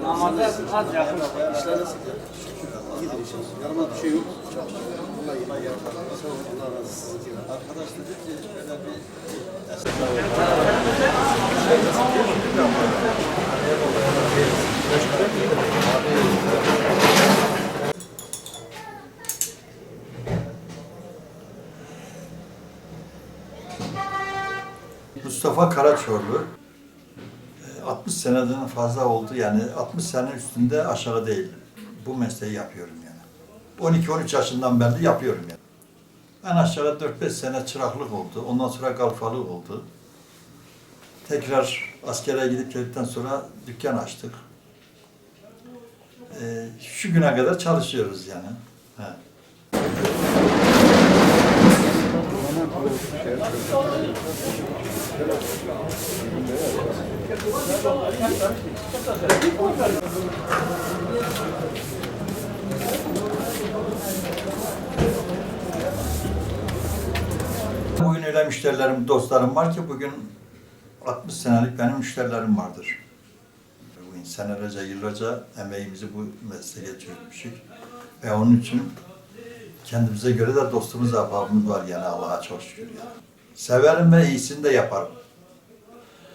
Namazda az yakın. Yanıma bir şey yok. Vallahi arkadaş dedi ki böyle bir Mustafa Karaçorlu 60 seneden fazla oldu, yani 60 sene üstünde aşağı değil. Bu mesleği yapıyorum yani. 12-13 yaşından beri yapıyorum yani. En aşağı 4-5 sene çıraklık oldu. Ondan sonra kalfalık oldu. Tekrar askere gidip geldikten sonra dükkan açtık. Şu güne kadar çalışıyoruz yani. He. Bugün öyle müşterilerim, dostlarım var ki bugün 60 senelik benim müşterilerim vardır. Bugün senelerce, yıllarca emeğimizi bu mesleğe çökmüşük ve onun için kendimize göre de dostumuz, ahbabımız var yani, Allah'a çok şükür yani. Severim ve iyisini de yaparım.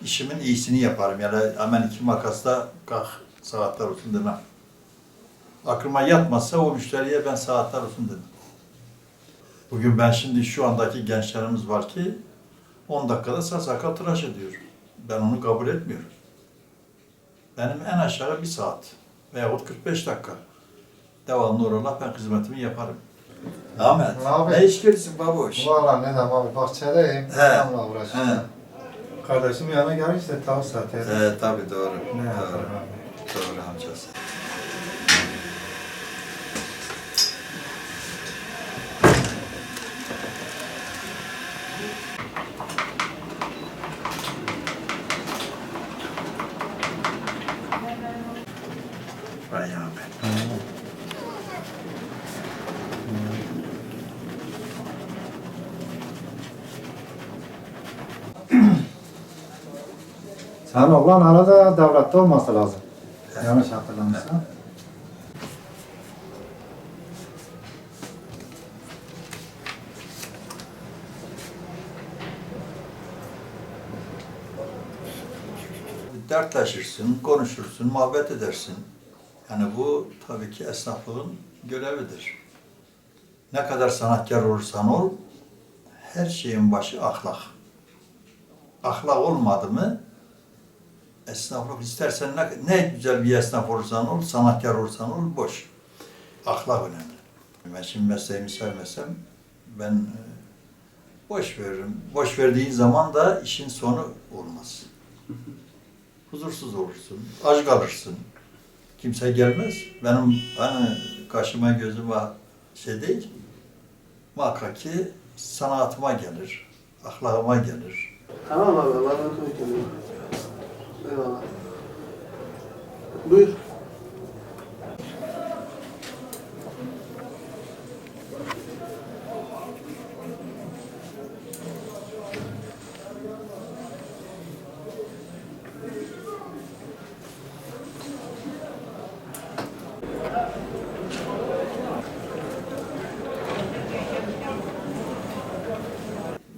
İşimin iyisini yaparım yani, hemen iki makasla kalk saatler olsun demem. Aklıma yatmazsa o müşteriye ben saatler olsun demem. Bugün ben şimdi şu andaki gençlerimiz var ki 10 dakikada saç sakal tıraş ediyor. Ben onu kabul etmiyorum. Benim en aşağı 1 saat veyahut 45 dakika devamlı olarak ben hizmetimi yaparım. Ahmet, Abi, ne iş görürsün babuş? Valla ne diyeyim abi, bahçedeyim. Adamla uğraşıyorum. Kardeşim yanına gelmiş de tavuk satıyor. Tabii doğru. Ne yapalım Doğru. abi? Doğru amcası. Vay abi. Sen oğlan arada devlette olması lazım. Yanlış hatırlamışsın. Dertleşirsin, konuşursun, muhabbet edersin. Yani bu tabii ki esnaflığın görevidir. Ne kadar sanatkar olursan ol, her şeyin başı ahlak. Ahlak olmadı mı, esnaflık istersen ne güzel bir esnaf olursan ol, sanatkar olursan ol, boş. Ahlak önemli. Ben şimdi mesleğimi sevmesem, ben boş veririm. Boş verdiğin zaman da işin sonu olmaz. Huzursuz olursun, aç kalırsın. Kimse gelmez. Benim hani kaşıma gözüme şey değil, muhakkak ki sanatıma gelir, ahlakıma gelir. Tamam abi, Allah'a emanet olun kendine. Eyvallah. Buyur.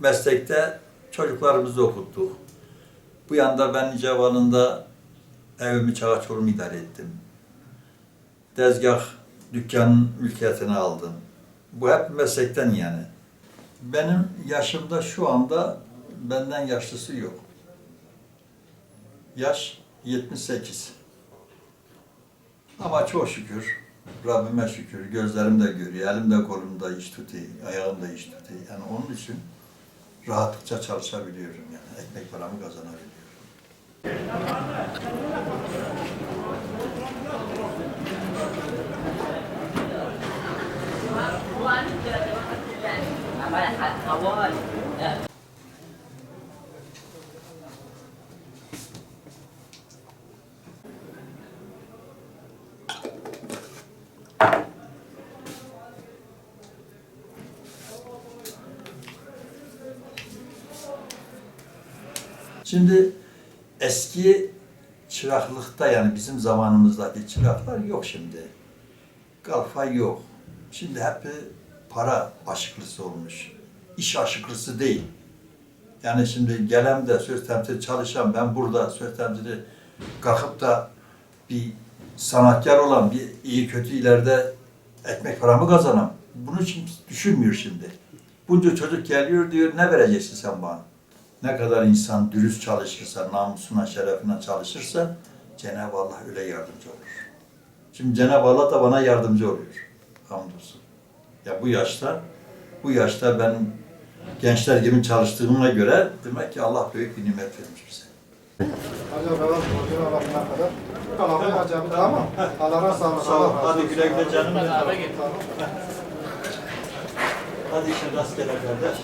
Meslekte çocuklarımızı okuttuk. Bu yanda ben Nicevan'ında evimi, çağaçolumu idare ettim. Dezgah, dükkanın mülkiyetini aldım. Bu hep meslekten yani. Benim yaşımda şu anda benden yaşlısı yok. Yaş 78. Ama çok şükür, Rabbime şükür, gözlerim de görüyor, elim de kolum da iş tutuyor, ayağım da iş tutuyor. Yani onun için rahatlıkça çalışabiliyorum yani, ekmek paramı kazanabiliyorum. Şimdi eski çıraklıkta yani bizim zamanımızdaki çıraklar yok şimdi. Kalfa yok. Şimdi hep para aşıklısı olmuş. İş aşıklısı değil. Yani şimdi gelen de söz temsili çalışan, ben burada söz temsili kalkıp da bir sanatkar olan, bir iyi kötü ileride ekmek paramı kazanam. Bunu için düşünmüyor şimdi. Bunca çocuk geliyor diyor, ne vereceksin sen bana? Ne kadar insan dürüst çalışırsa, namusuna, şerefine çalışırsa Cenab-ı Allah öyle yardımcı olur. Şimdi Cenab-ı Allah da bana yardımcı oluyor. Hamdolsun. Ya bu yaşta ben gençler gibi çalıştığıma göre demek ki Allah büyük bir nimet vermiş bize. Acaba ben borcuna bakana kadar. Tamam acaba tamam. Allah'a sağlık. Sağ ol. Allah razı Hadi olsun. güle güle canım. Tamam. Hadi işin rastgele kardeş.